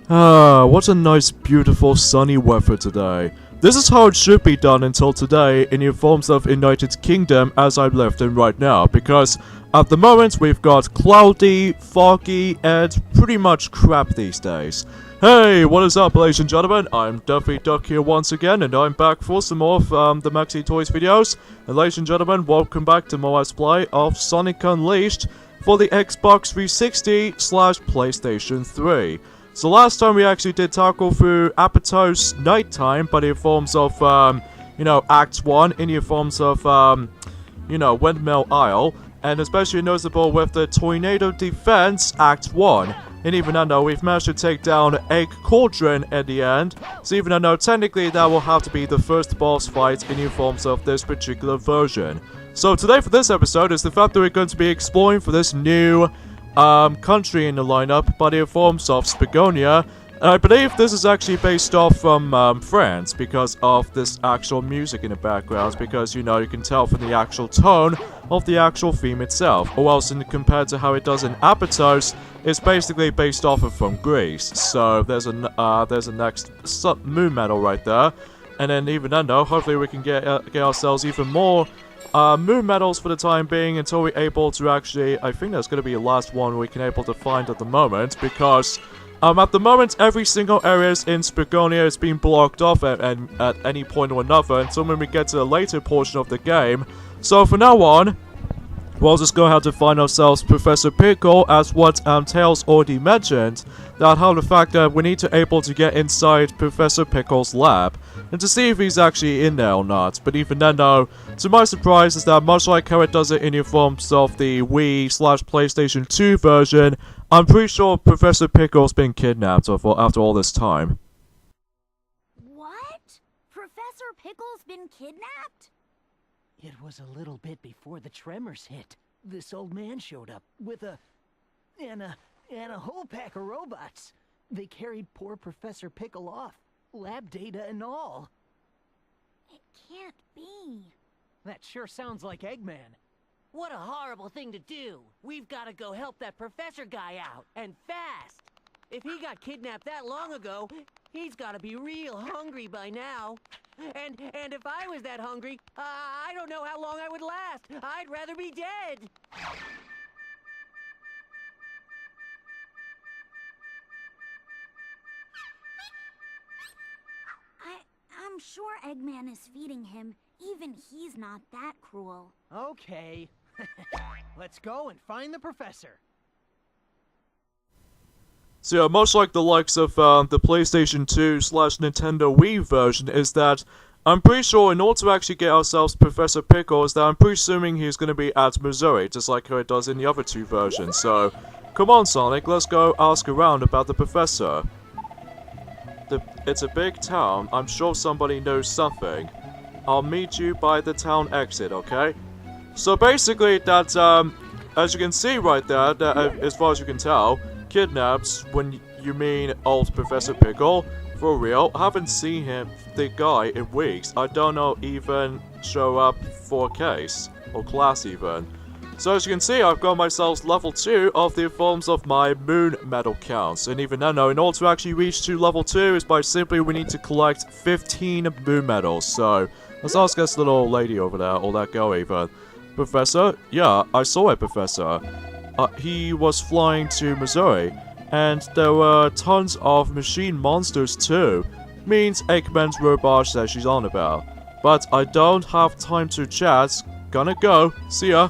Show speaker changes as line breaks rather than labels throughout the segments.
Ah, what a nice, beautiful, sunny weather today. This is how it should be done until today in the forms of United Kingdom as I live in right now, because at the moment we've got cloudy, foggy, and pretty much crap these days. Hey, what is up, ladies and gentlemen? I'm Duffy Duck here once again, and I'm back for some more of the Maxi Toys videos. And ladies and gentlemen, welcome back to more Let's Play of Sonic Unleashed for the Xbox 360/PlayStation 3. So last time we actually did tackle through Apato's Nighttime, but in forms of, Act 1, in the forms of, Windmill Isle, and especially noticeable with the Tornado Defense, Act 1. And even though we've managed to take down Egg Cauldron at the end, so even though technically that will have to be the first boss fight in the forms of this particular version. So today for this episode is the fact that we're going to be exploring for this new country in the lineup, but in forms of Spagonia. And I believe this is actually based off from France because of this actual music in the background, because you can tell from the actual tone of the actual theme itself, or else compared to how it does in Apatos, it's basically based off of from Greece. So there's a next moon medal right there, and then even then though, hopefully we can get ourselves even more moon medals for the time being until we're able to actually, I think that's going to be the last one we can able to find at the moment, because at the moment every single area in Spagonia is being blocked off at any point or another until when we get to the later portion of the game. So for now on, we'll just go ahead to find ourselves Professor Pickle, as what Tails already mentioned, that how the fact that we need to able to get inside Professor Pickle's lab, and to see if he's actually in there or not. But even then though, to my surprise is that much like how it does it in the forms of the Wii/PlayStation 2 version, I'm pretty sure Professor Pickle's been kidnapped after all this time.
What? Professor Pickle's been kidnapped?
It was a little bit before the tremors hit. This old man showed up with a whole pack of robots. They carried poor Professor Pickle off, lab data and all.
It can't be.
That sure sounds like Eggman.
What a horrible thing to do. We've got to go help that professor guy out, and fast. If he got kidnapped that long ago, he's got to be real hungry by now. And if I was that hungry, I don't know how long I would last. I'd rather be dead.
I'm sure Eggman is feeding him. Even he's not that cruel.
Okay. Let's go and find the professor.
So yeah, much like the likes of the PlayStation 2/Nintendo Wii version, is that I'm pretty sure in order to actually get ourselves Professor Pickle, is that I'm pretty assuming he's going to be at Missouri, just like how it does in the other two versions. So, come on Sonic, let's go ask around about the professor. It's a big town, I'm sure somebody knows something. I'll meet you by the town exit, okay? So basically, that, as you can see right there, that, as far as you can tell, kidnapped, when you mean old Professor Pickle, for real, haven't seen the guy in weeks. I don't know even show up for a case, or class even. So as you can see, I've got myself level 2 of the forms of my moon medal counts, and even then, in order to actually reach to level 2 is by simply we need to collect 15 moon medals. So let's ask this little lady over there, or that girl even. Professor? Yeah, I saw it, Professor. He was flying to Missouri, and there were tons of machine monsters too. Means Eggman's robot that she's on about. But I don't have time to chat. Gonna go. See ya.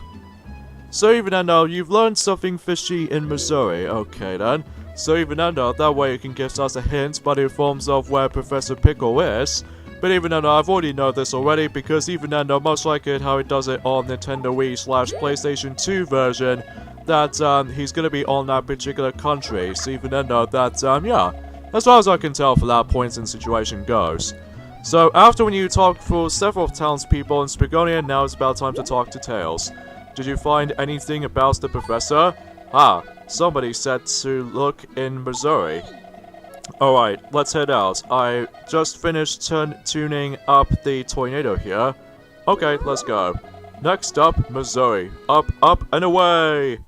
So even though you've learned something fishy in Missouri, okay then. So even though that way you can give us a hint, but in forms of where Professor Pickle is. But even though I've already know this already, because even though much like it how it does it on Nintendo Wii/PlayStation 2 version, that he's gonna be on that particular country. So even though that yeah, as far as I can tell for that point in situation goes. So after when you talk for several townspeople in Spagonia, now it's about time to talk to Tails. Did you find anything about the professor? Ah, somebody said to look in Missouri. Alright, let's head out. I just finished tuning up the tornado here. Okay, let's go. Next up, Missouri. Up, up, and away!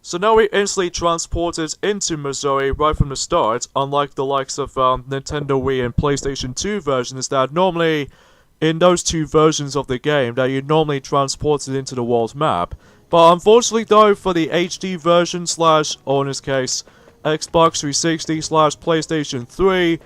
So now we instantly transported into Missouri right from the start, unlike the likes of Nintendo Wii and PlayStation 2 versions that normally, in those two versions of the game, that you normally transported into the world map. But unfortunately though, for the HD version or in this case, Xbox 360 / PlayStation 3,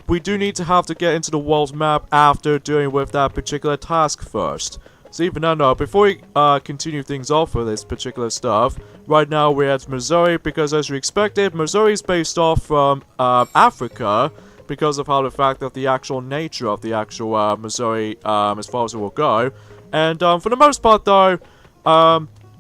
we do need to have to get into the world map after doing with that particular task first. So even though, before we continue things off with this particular stuff, right now we're at Missouri because as you expected, Missouri is based off from Africa because of how the fact of the actual nature of the actual Missouri as far as it will go. And for the most part though,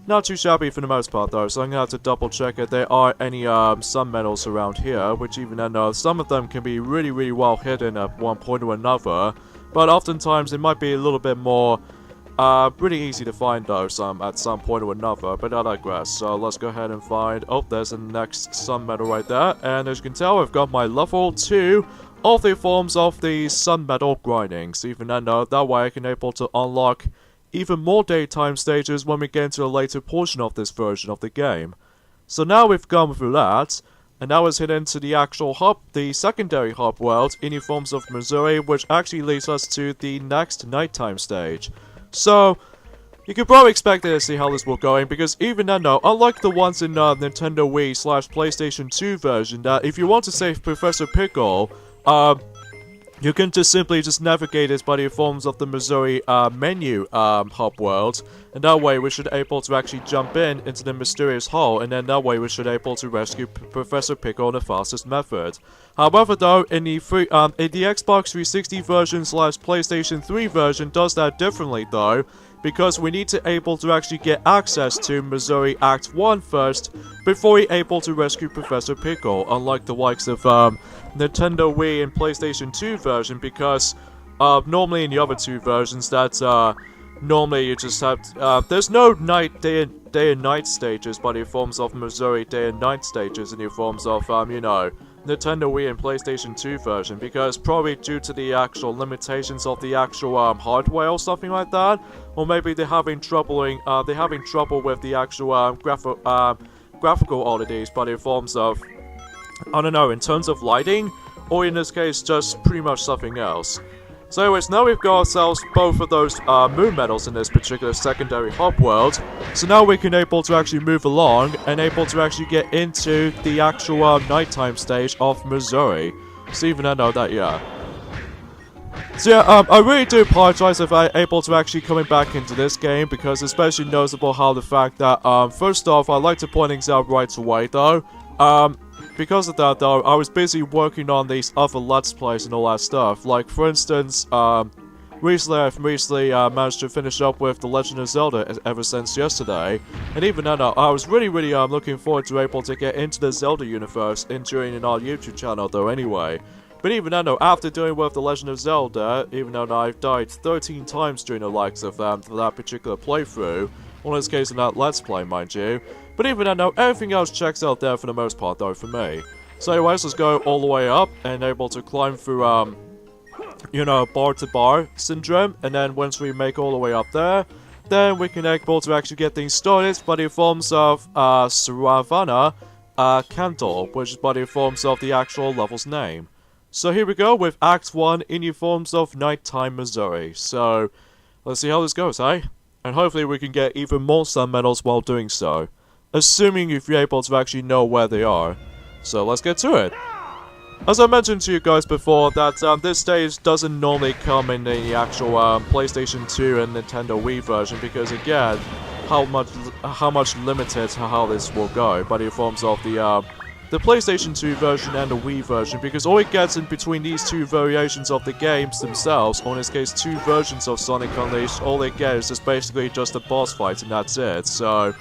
not too shabby for the most part though, so I'm gonna have to double check if there are any sun medals around here, which even though some of them can be really well hidden at one point or another, but oftentimes it might be a little bit more pretty easy to find though, at some point or another, but I digress. So let's go ahead and find, oh, there's the next sun medal right there, and as you can tell, I've got my level 2 of the forms of the sun medal grinding, so even though that way I can able to unlock even more daytime stages when we get into a later portion of this version of the game. So now we've gone through that, and now let's head into the actual hub, the secondary hub world in the forms of Missouri, which actually leads us to the next nighttime stage. So, you could probably expect to see how this will go, because even though, unlike the ones in Nintendo Wii / PlayStation 2 version, that if you want to save Professor Pickle, you can just simply navigate it by the forms of the Missouri menu hub world, and that way we should able to actually jump into the mysterious hole, and then that way we should able to rescue Professor Pickle in the fastest method. However though, in the Xbox 360 version / PlayStation 3 version does that differently though, because we need to able to actually get access to Missouri Act 1 first, before we're able to rescue Professor Pickle, unlike the likes of Nintendo Wii and PlayStation 2 version, because normally in the other two versions that normally you just have, there's no day and night stages by the forms of Missouri day and night stages in the forms of, you know, Nintendo Wii and PlayStation 2 version, because probably due to the actual limitations of the actual hardware or something like that, or maybe they're having trouble with the actual graphical oddities by the forms of, I don't know, in terms of lighting, or in this case just pretty much something else. So anyways, now we've got ourselves both of those moon medals in this particular secondary hub world. So now we can able to actually move along and able to actually get into the actual nighttime stage of Missouri. So even I know that, yeah. So yeah, I really do apologize if I'm able to actually coming back into this game, because it's especially noticeable how the fact that, first off, I'd like to point things out right away though. Because of that though, I was busy working on these other Let's Plays and all that stuff. Like, for instance, recently I've managed to finish up with The Legend of Zelda ever since yesterday. And even then, I was really looking forward to able to get into the Zelda universe during our YouTube channel though anyway. But even though, after doing with The Legend of Zelda, even though I've died 13 times during the likes of that particular playthrough, or in this case in that Let's Play, mind you. But even though, everything else checks out there for the most part though for me. So anyways, let's go all the way up and able to climb through, you know, bar to bar syndrome. And then once we make all the way up there, then we can able to actually get things started by the forms of Savannah Candle, which is by the forms of the actual level's name. So here we go with Act 1 in the forms of Nighttime Missouri. So let's see how this goes, eh? And hopefully we can get even more sun medals while doing so. Assuming if you're able to actually know where they are. So let's get to it. As I mentioned to you guys before, that this stage doesn't normally come in the actual PlayStation 2 and Nintendo Wii version, because again, how much limited how this will go by the forms of the PlayStation 2 version and the Wii version, because all it gets in between these two variations of the games themselves, or in this case two versions of Sonic Unleashed, all they get is just basically just a boss fight and that's it. So,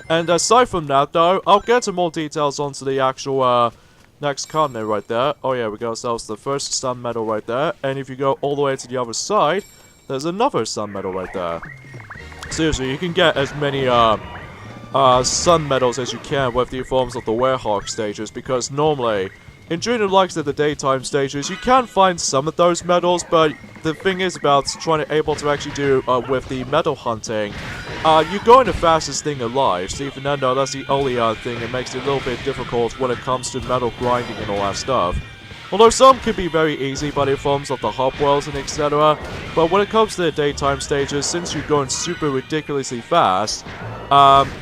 and aside from that though, I'll get to more details onto the actual next continent right there. Oh yeah, we got ourselves the first sun medal right there, and if you go all the way to the other side, there's another sun medal right there. Seriously, you can get as many sun medals as you can with the forms of the Werehog stages, because normally, during the likes of the daytime stages, you can find some of those medals, but the thing is about trying to able to actually do with the medal hunting, you're going the fastest thing alive, so even though that's the only thing that makes it a little bit difficult when it comes to metal grinding and all that stuff. Although some can be very easy by the forms of the hub worlds and etc. But when it comes to the daytime stages, since you're going super ridiculously fast,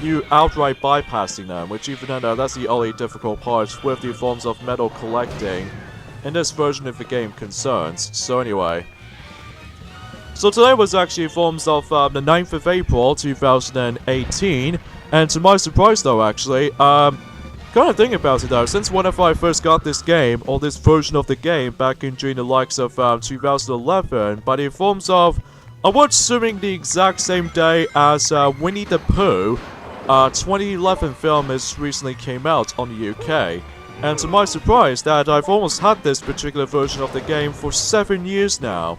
you outright bypassing them, which even though that's the only difficult part with the forms of metal collecting in this version of the game concerns. So anyway. So today was actually forms of the 9th of April 2018, and to my surprise though actually, kind of think about it though, since whenever I first got this game, or this version of the game, back in during the likes of 2011, by the forms of, I was assuming the exact same day as Winnie the Pooh, 2011 film has recently came out on the UK. And to my surprise that I've almost had this particular version of the game for 7 years now.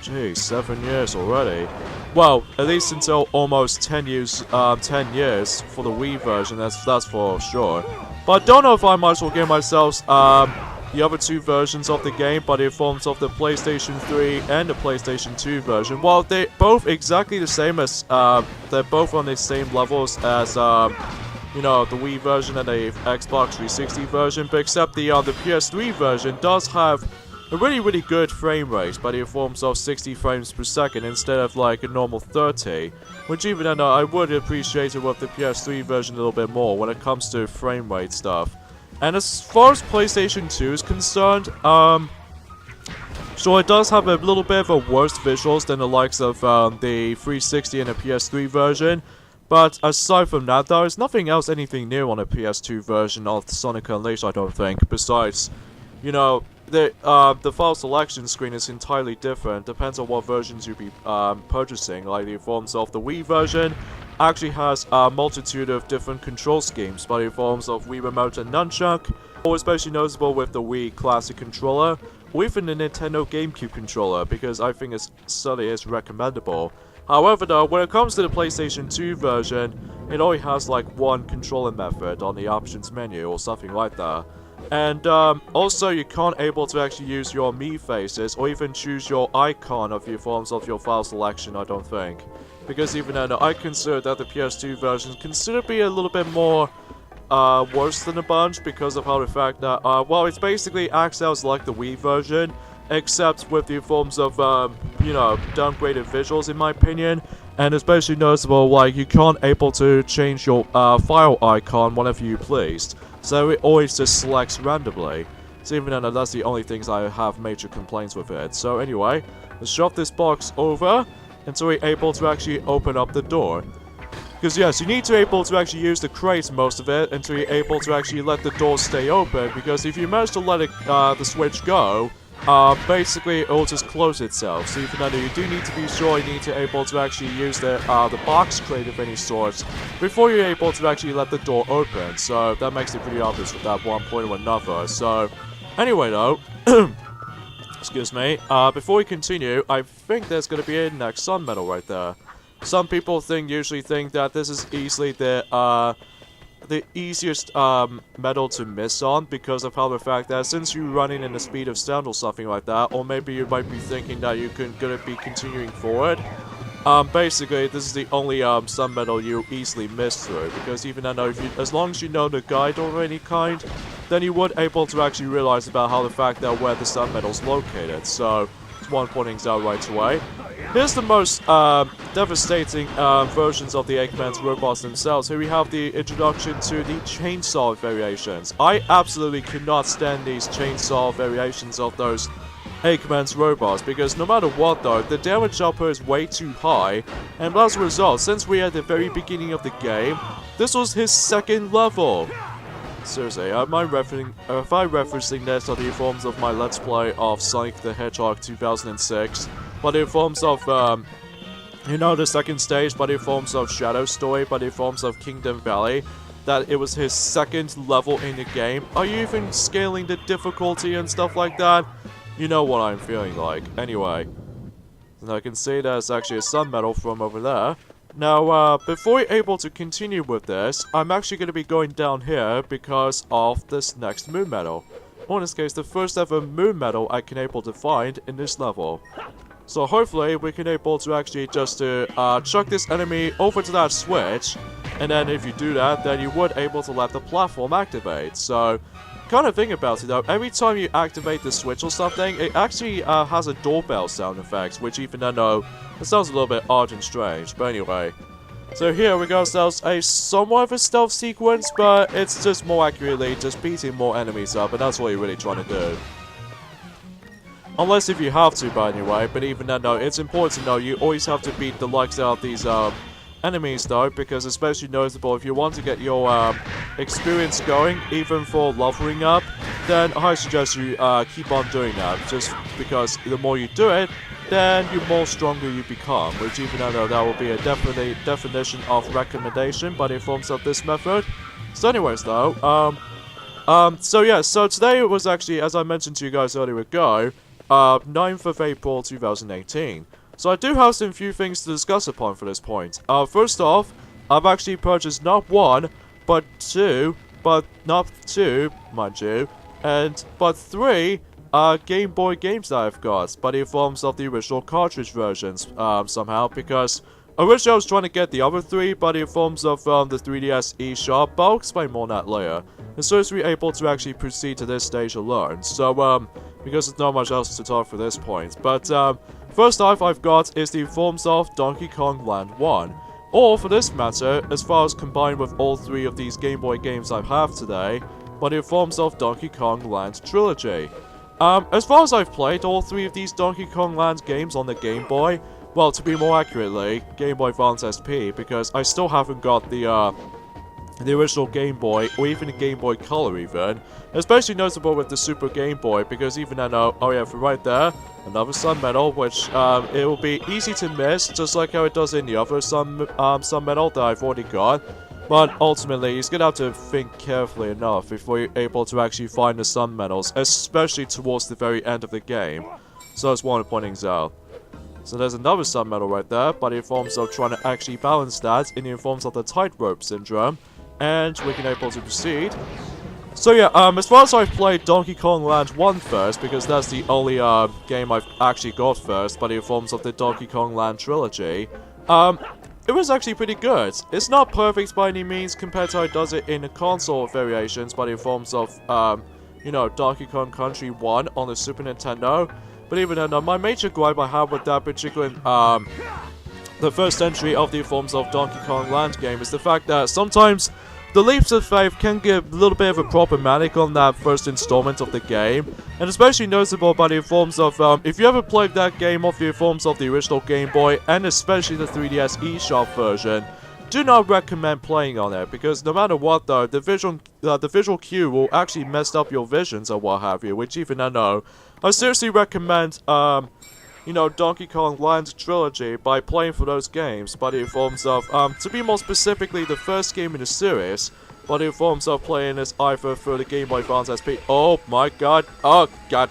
Jeez, 7 years already. Well, at least until almost 10 years for the Wii version, that's for sure. But I don't know if I might as well give myself the other two versions of the game by the forms of the PlayStation 3 and the PlayStation 2 version. Well, they're both exactly the same as, they're both on the same levels as, you know, the Wii version and the Xbox 360 version, but except the PS3 version does have a really good frame rate by the forms of 60 frames per second instead of like a normal 30, which even then I would appreciate it with the PS3 version a little bit more when it comes to frame rate stuff. And as far as PlayStation 2 is concerned, sure, it does have a little bit of a worse visuals than the likes of the 360 and the PS3 version, but aside from that though, there's nothing else anything new on the PS2 version of Sonic Unleashed, I don't think, besides, you know, the file selection screen is entirely different, depends on what versions you be purchasing, like the forms of the Wii version actually has a multitude of different control schemes by the forms of Wii Remote and Nunchuck, or especially noticeable with the Wii Classic controller, or even the Nintendo GameCube controller, because I think it certainly is recommendable. However though, when it comes to the PlayStation 2 version, it only has like one controller method on the options menu or something like that. And also you can't able to actually use your Mii faces or even choose your icon of your forms of your file selection, I don't think. Because even then, I consider that the PS2 version consider be a little bit more worse than a bunch because of how the fact that, well, it's basically acts out like the Wii version, except with the forms of, you know, downgraded visuals in my opinion. And especially noticeable, like, you can't able to change your file icon whenever you pleased. So it always just selects randomly. So even though that's the only things I have major complaints with it. So anyway, let's shove this box over until we're able to actually open up the door. Because yes, you need to be able to actually use the crate most of it until you're able to actually let the door stay open. Because if you manage to let it, the switch go, basically it will just close itself. So even though you do need to be sure you need to be able to actually use the box crate of any sort before you're able to actually let the door open. So that makes it pretty obvious with that one point or another. So anyway though, excuse me, before we continue, I think there's going to be a next sun medal right there. Some people usually think that this is easily the easiest medal to miss on because of how the fact that since you're running in the speed of sound or something like that, or maybe you might be thinking that you're gonna be continuing forward. Basically, this is the only sun medal you easily miss through, because even though as long as you know the guide of any kind, then you would able to actually realize about how the fact that where the sun medal is located. So it's one pointing out right away. Here's the most devastating versions of the Eggman's robots themselves. Here we have the introduction to the chainsaw variations. I absolutely cannot stand these chainsaw variations of those Eggman's robots, because no matter what though, the damage output is way too high, and as a result, since we're at the very beginning of the game, this was his second level. Seriously, am I referencing this on the forms of my Let's Play of Sonic the Hedgehog 2006? But in forms of, you know, the second stage, but in forms of Shadow Story, but in forms of Kingdom Valley, that it was his second level in the game. Are you even scaling the difficulty and stuff like that? You know what I'm feeling like. Anyway, and I can see there's actually a sun medal from over there. Now, before we're able to continue with this, I'm actually going to be going down here because of this next moon medal. Or in this case, the first ever moon medal I can able to find in this level. So hopefully we can able to actually just chuck this enemy over to that switch, and then if you do that, then you would able to let the platform activate. So kind of think about it though, every time you activate the switch or something, it actually has a doorbell sound effect, which even though it sounds a little bit odd and strange, but anyway. So here we got ourselves a somewhat of a stealth sequence, but it's just more accurately just beating more enemies up, and that's what you're really trying to do. Unless if you have to, by anyway, but even then though, it's important to know you always have to beat the likes out of these enemies though, because especially noticeable if you want to get your experience going, even for leveling up, then I suggest you keep on doing that, just because the more you do it, then the more stronger you become, which even though that will be a definition of recommendation by the forms of this method. So anyways though, so today was actually, as I mentioned to you guys earlier ago, 9th of April 2018. So I do have some few things to discuss upon for this point. First off, I've actually purchased not one, but two, mind you, but three Game Boy games that I've got, but in forms of the original cartridge versions, somehow, because originally I was trying to get the other three, but in forms of the 3DS eShop, but I'll explain more on that later. And so as we're able to actually proceed to this stage alone, so because there's not much else to talk for this point. But first off I've got is the forms of Donkey Kong Land 1. Or for this matter, as far as combined with all three of these Game Boy games I have today, but in forms of Donkey Kong Land Trilogy. As far as I've played all three of these Donkey Kong Land games on the Game Boy, well, to be more accurately, Game Boy Advance SP, because I still haven't got the original Game Boy, or even the Game Boy Color even. Especially noticeable with the Super Game Boy, because even I know, oh yeah, from right there, another Sun Medal, which it will be easy to miss, just like how it does in the other Sun Medal that I've already got. But ultimately, you're gonna have to think carefully enough before you're able to actually find the Sun Medals, especially towards the very end of the game. So that's one of the pointings out. So there's another Sun Medal right there, but in forms of trying to actually balance that in the forms of the tightrope syndrome. And we can able to proceed. So yeah, as far as I've played Donkey Kong Land 1 first, because that's the only game I've actually got first, but in forms of the Donkey Kong Land trilogy, it was actually pretty good. It's not perfect by any means compared to how it does it in the console variations, but in forms of, you know, Donkey Kong Country 1 on the Super Nintendo. But even then, my major gripe I have with that particular, the first entry of the forms of Donkey Kong Land game is the fact that sometimes the leaps of faith can get a little bit of a problematic on that first installment of the game, and especially noticeable by the forms of, if you ever played that game of the forms of the original Game Boy, and especially the 3DS eShop version, do not recommend playing on it, because no matter what though, the visual cue will actually mess up your visions or what have you, which even I know. I seriously recommend, you know, Donkey Kong Land Trilogy by playing for those games, but in forms of, to be more specifically, the first game in the series, but in forms of playing this either through the Game Boy Advance SP. Oh my god, oh god,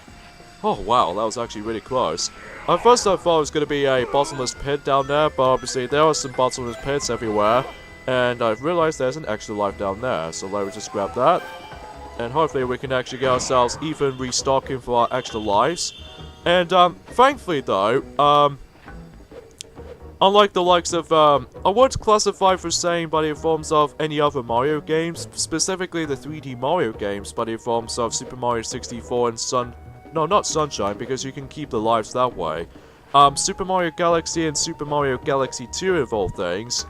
oh wow, that was actually really close. At first I thought it was going to be a bottomless pit down there, but obviously there are some bottomless pits everywhere, and I've realized there's an extra life down there, so let me just grab that, and hopefully we can actually get ourselves even restocking for our extra lives. And, thankfully though, unlike the likes of, I would classify for saying by the forms of any other Mario games, specifically the 3D Mario games, by the forms of Super Mario 64 and no, not Sunshine, because you can keep the lives that way. Super Mario Galaxy and Super Mario Galaxy 2 of all things,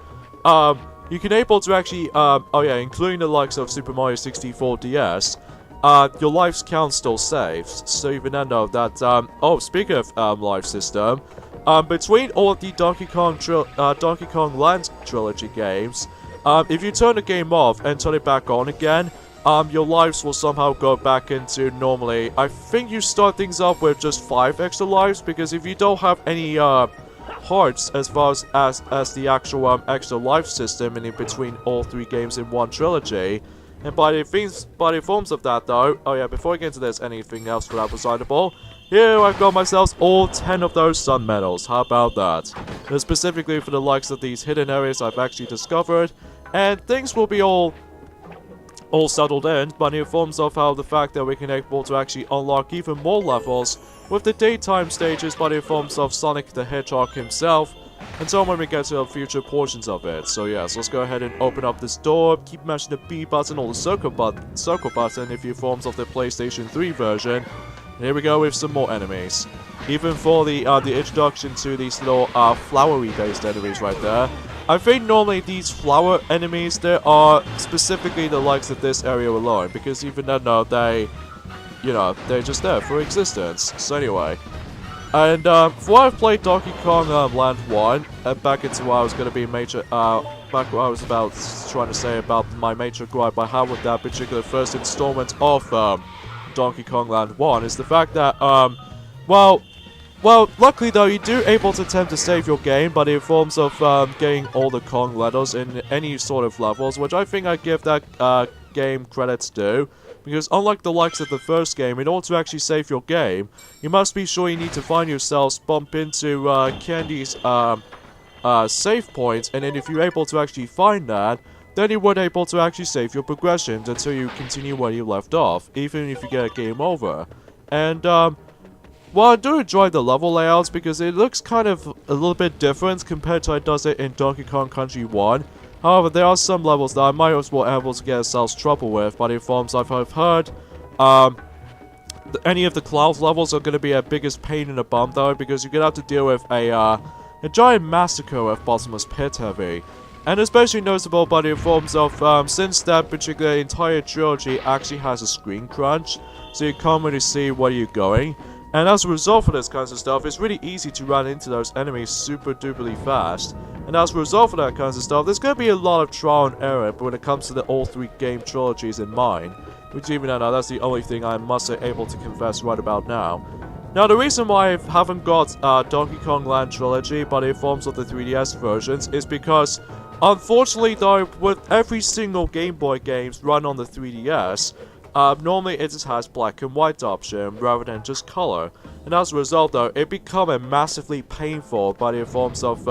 you can able to actually, oh yeah, including the likes of Super Mario 64 DS, your life's count still saves, so even then though that, oh, speaking of, life system, between all of the Donkey Kong Land Trilogy games, if you turn the game off and turn it back on again, your lives will somehow go back into normally. I think you start things off with just 5 extra lives, because if you don't have any, hearts as far as the actual, extra life system in between all 3 games in one trilogy. And by the forms of that though, oh yeah, before I get into this, anything else for that recitable, here I've got myself all 10 of those Sun Medals, how about that? And specifically for the likes of these hidden areas I've actually discovered, and things will be all all settled in, but in forms of how the fact that we can able to actually unlock even more levels with the daytime stages, but in forms of Sonic the Hedgehog himself, until when we get to the future portions of it. So yes, let's go ahead and open up this door, keep mashing the B button or the circle button if you forms of the PlayStation 3 version. And here we go with some more enemies. Even for the introduction to these little flowery based enemies right there. I think normally these flower enemies, there are specifically the likes of this area alone, because even then, no, they, you know, they're just there for existence. So anyway, and before I played Donkey Kong Land 1, back into what I was going to be back what I was trying to say about my major gripe I had with that particular first installment of Donkey Kong Land 1 is the fact that, well, luckily though, you do able to attempt to save your game, but in forms of getting all the Kong letters in any sort of levels, which I think I give that game credits due. Because unlike the likes of the first game, in order to actually save your game, you must be sure you need to find yourselves bump into Candy's save point, and then if you're able to actually find that, then you would able to actually save your progressions until you continue where you left off, even if you get a game over. And well, I do enjoy the level layouts because it looks kind of a little bit different compared to how it does it in Donkey Kong Country 1. However, there are some levels that I might as well able to get ourselves trouble with, but in forms I've heard, any of the cloud levels are going to be a biggest pain in the bum though, because you're going to have to deal with a giant massacre of Bottomless Pit Heavy. And especially noticeable, but in forms of, since that particular entire trilogy actually has a screen crunch, so you can't really see where you're going. And as a result of this kinds of stuff, it's really easy to run into those enemies super duperly fast. And as a result of that kinds of stuff, there's going to be a lot of trial and error when it comes to the all three game trilogies in mind. Which even now, that's the only thing I must be able to confess right about now. Now, the reason why I haven't got Donkey Kong Land Trilogy, but in forms of the 3DS versions, is because, unfortunately though, with every single Game Boy games run on the 3DS, normally it just has black and white option rather than just color. And as a result though, it become a massively painful, but in forms of,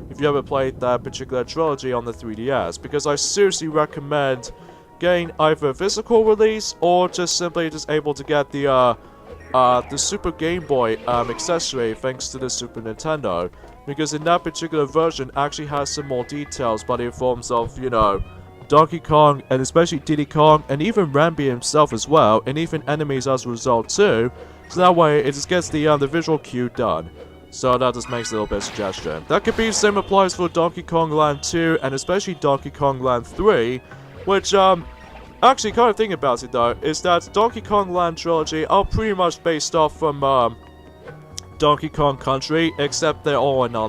if you ever played that particular trilogy on the 3DS, because I seriously recommend getting either a physical release or just simply just able to get the Super Game Boy accessory thanks to the Super Nintendo, because in that particular version actually has some more details, but in forms of, you know, Donkey Kong and especially Diddy Kong and even Rambi himself as well, and even enemies as a result too. So that way it just gets the visual cue done. So that just makes a little bit of suggestion. That could be the same applies for Donkey Kong Land 2 and especially Donkey Kong Land 3, which actually kind of thinking about it though, is that Donkey Kong Land Trilogy are pretty much based off from Donkey Kong Country, except they're all in a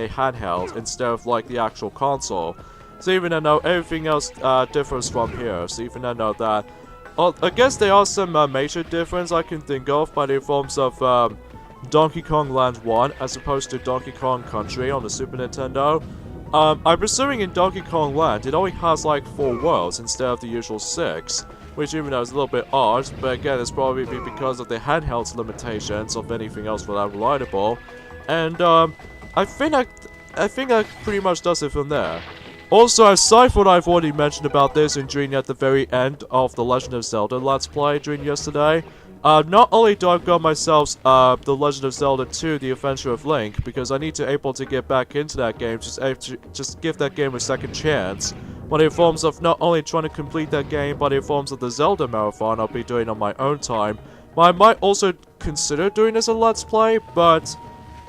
handheld instead of like the actual console. So even though everything else differs from here, so even though that, I guess there are some major difference I can think of, but in forms of Donkey Kong Land 1 as opposed to Donkey Kong Country on the Super Nintendo. I'm assuming in Donkey Kong Land it only has like 4 worlds instead of the usual 6, which even though is a little bit odd, but again it's probably because of the handheld limitations of anything else for that reliable. And I think that pretty much does it from there. Also, aside from what I've already mentioned about this and during at the very end of the Legend of Zelda Let's Play during yesterday, not only do I got myself the Legend of Zelda 2, The Adventure of Link, because I need to able to get back into that game, just give that game a second chance, but in forms of not only trying to complete that game, but in forms of the Zelda Marathon I'll be doing on my own time. But I might also consider doing this a Let's Play, but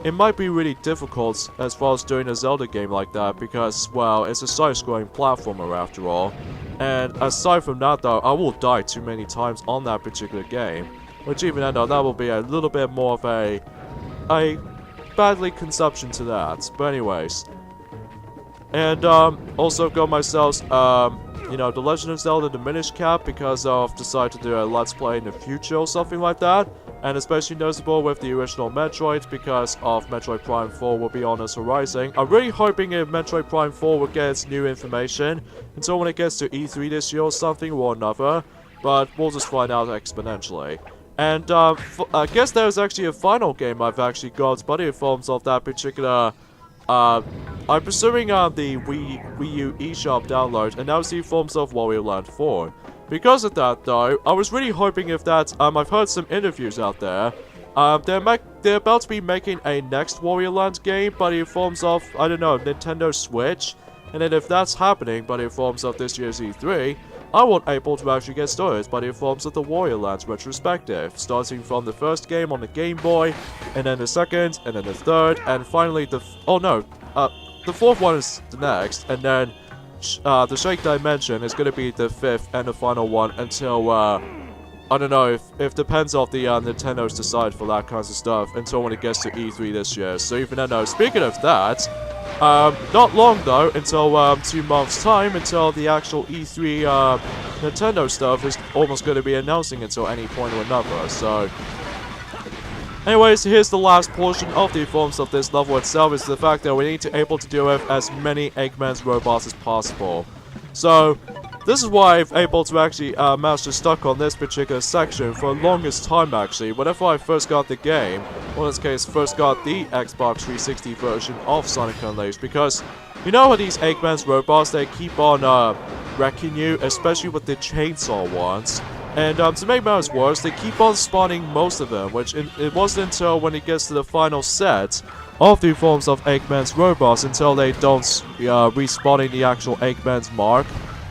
it might be really difficult as far as doing a Zelda game like that because, well, it's a side-scrolling platformer after all. And aside from that though, I will die too many times on that particular game. Which even though that will be a little bit more of a badly consumption to that. But anyways. And also got myself, you know, The Legend of Zelda The Minish Cap because I've decided to do a Let's Play in the future or something like that. And especially noticeable with the original Metroid because of Metroid Prime 4 will be on its horizon. I'm really hoping if Metroid Prime 4 will get its new information until when it gets to E3 this year or something or another. But we'll just find out exponentially. And I guess there's actually a final game I've actually got, but in forms of that particular I'm pursuing the Wii U eShop download and now see forms of Wario Land 4. Because of that, though, I was really hoping if that, I've heard some interviews out there, they're about to be making a next Wario Land game, but in forms of, I don't know, Nintendo Switch. And then if that's happening, but in forms of this year's E3, I won't able to actually get started, but in forms of the Wario Land retrospective, starting from the first game on the Game Boy, and then the second, and then the third, and finally the fourth one is the next, and then the Shake Dimension is going to be the fifth and the final one until, I don't know, if depends on the Nintendo's decide for that kinds of stuff, until when it gets to E3 this year. So even though, speaking of that, not long though, until 2 months time, until the actual E3 Nintendo stuff is almost going to be announcing until any point or another, so... Anyways, here's the last portion of the forms of this level itself, is the fact that we need to able to deal with as many Eggman's robots as possible. So, this is why I've able to actually manage to stuck on this particular section for the longest time actually. Whenever I first got the game, or in this case first got the Xbox 360 version of Sonic Unleashed, because you know how these Eggman's robots, they keep on wrecking you, especially with the chainsaw ones. And to make matters worse, they keep on spawning most of them, which it wasn't until when it gets to the final set of the forms of Eggman's robots until they don't respawn in the actual Eggman's mark.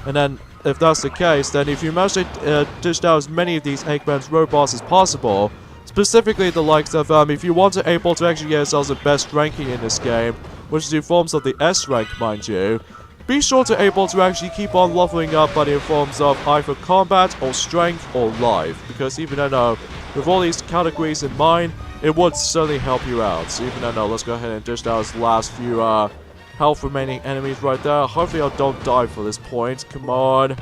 And then, if that's the case, then if you manage to dish out as many of these Eggman's robots as possible, specifically the likes of, if you want to able to actually get yourselves the best ranking in this game, which is the forms of the S rank, mind you, be sure to able to actually keep on leveling up by the forms of either combat or strength or life, because even though, with all these categories in mind, it would certainly help you out. So even though, let's go ahead and dish out his last few health remaining enemies right there. Hopefully I don't die for this point. Come on.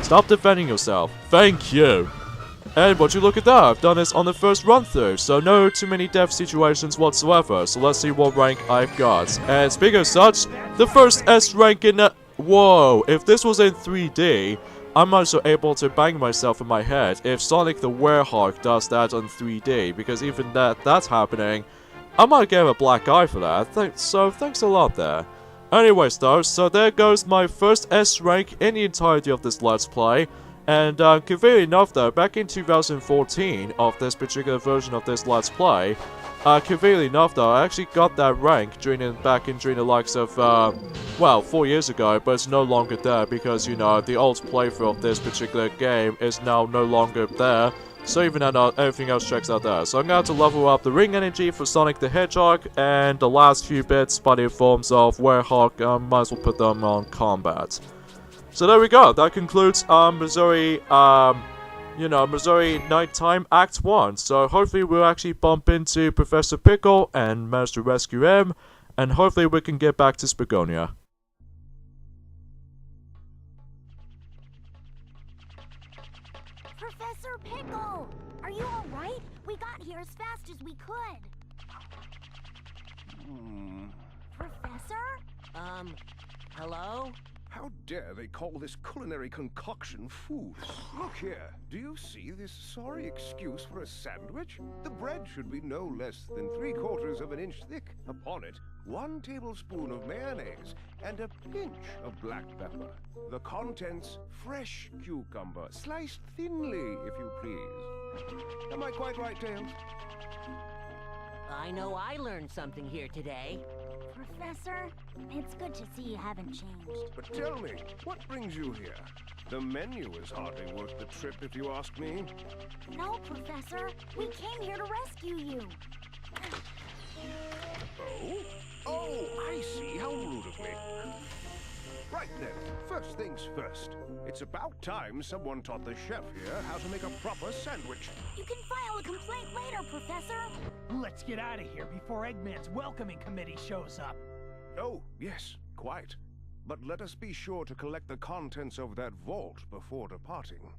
Stop defending yourself. Thank you. And would you look at that, I've done this on the first run through, so no too many death situations whatsoever. So let's see what rank I've got. And speaking of such, the first S rank in whoa, if this was in 3D, I'm also able to bang myself in my head if Sonic the Werehog does that on 3D, because even that's happening, I might get a black eye for that, so thanks a lot there. Anyways though, so there goes my first S rank in the entirety of this Let's Play. And conveniently enough though, back in 2014 of this particular version of this Let's Play, conveniently enough though, I actually got that rank during the likes of, well, 4 years ago, but it's no longer there because, you know, the old playthrough of this particular game is now no longer there. So even though everything else checks out there. So I'm going to have to level up the ring energy for Sonic the Hedgehog, and the last few bits by the forms of Werehog, might as well put them on combat. So there we go, that concludes Missouri Nighttime Act 1. So hopefully we'll actually bump into Professor Pickle and manage to rescue him, and hopefully we can get back to Spagonia.
Professor Pickle! Are you alright? We got here as fast as we could. Professor?
Hello?
How dare they call this culinary concoction food? Look here, do you see this sorry excuse for a sandwich? The bread should be no less than 3/4 of an inch thick. Upon it, 1 tablespoon of mayonnaise and a pinch of black pepper. The contents, fresh cucumber, sliced thinly, if you please. Am I quite right, Tails?
I know I learned something here today.
Professor, it's good to see you haven't changed.
But tell me, what brings you here? The menu is hardly worth the trip, if you ask me.
No, Professor. We came here to rescue you.
Oh? Oh, I see. How rude of me. Right then, first things first. It's about time someone taught the chef here how to make a proper sandwich.
You can file a complaint later, Professor.
Let's get out of here before Eggman's welcoming committee shows up.
Oh, yes, quite. But let us be sure to collect the contents of that vault before departing.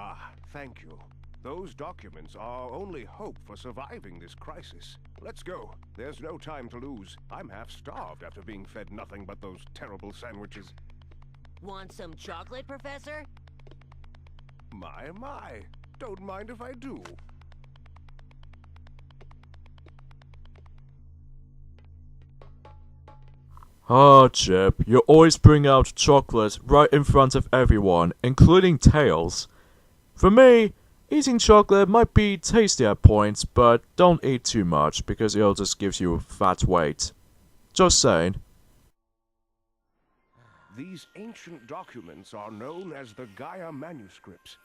Ah, thank you. Those documents are our only hope for surviving this crisis. Let's go. There's no time to lose. I'm half starved after being fed nothing but those terrible sandwiches.
Want some chocolate, Professor?
My. Don't mind if I do.
Oh, Chip, you always bring out chocolate right in front of everyone, including Tails. For me, eating chocolate might be tasty at points, but don't eat too much because it'll just give you fat weight. Just saying.
These ancient documents are known as the Gaia manuscripts.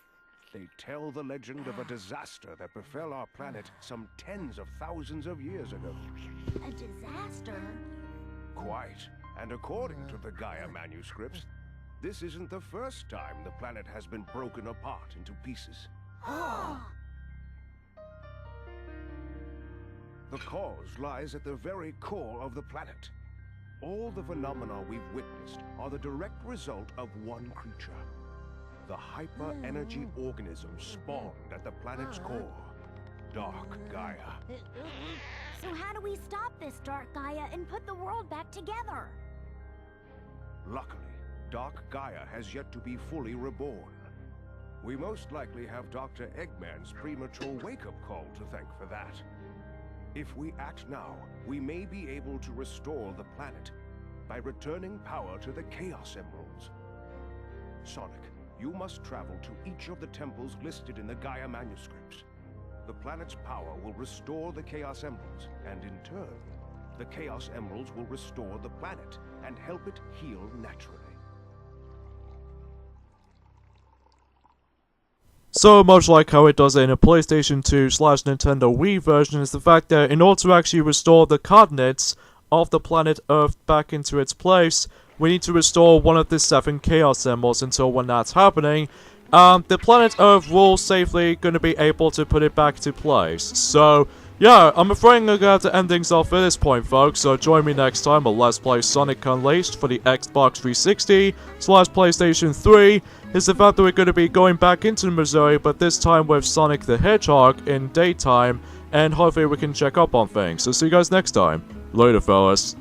They tell the legend of a disaster that befell our planet some tens of thousands of years ago.
A disaster?
Quite. And according to the Gaia manuscripts, this isn't the first time the planet has been broken apart into pieces. The cause lies at the very core of the planet. All the phenomena we've witnessed are the direct result of one creature. The hyper-energy organism spawned at the planet's core, Dark Gaia.
So how do we stop this Dark Gaia and put the world back together?
Luckily, Dark Gaia has yet to be fully reborn. We most likely have Dr. Eggman's premature wake-up call to thank for that. If we act now, we may be able to restore the planet by returning power to the Chaos Emeralds. Sonic, you must travel to each of the temples listed in the Gaia manuscripts. The planet's power will restore the Chaos Emeralds, and in turn, the Chaos Emeralds will restore the planet and help it heal naturally.
So much like how it does in a PlayStation 2/Nintendo Wii version is the fact that in order to actually restore the coordinates of the planet Earth back into its place, we need to restore one of the 7 Chaos Emeralds. Until when that's happening, the planet Earth will safely gonna be able to put it back to place. So, yeah, I'm afraid I'm gonna have to end things off at this point, folks, so join me next time on Let's Play Sonic Unleashed for the Xbox 360/PlayStation 3. Is the fact that we're gonna be going back into Missouri, but this time with Sonic the Hedgehog in daytime, and hopefully we can check up on things. So see you guys next time. Later, fellas.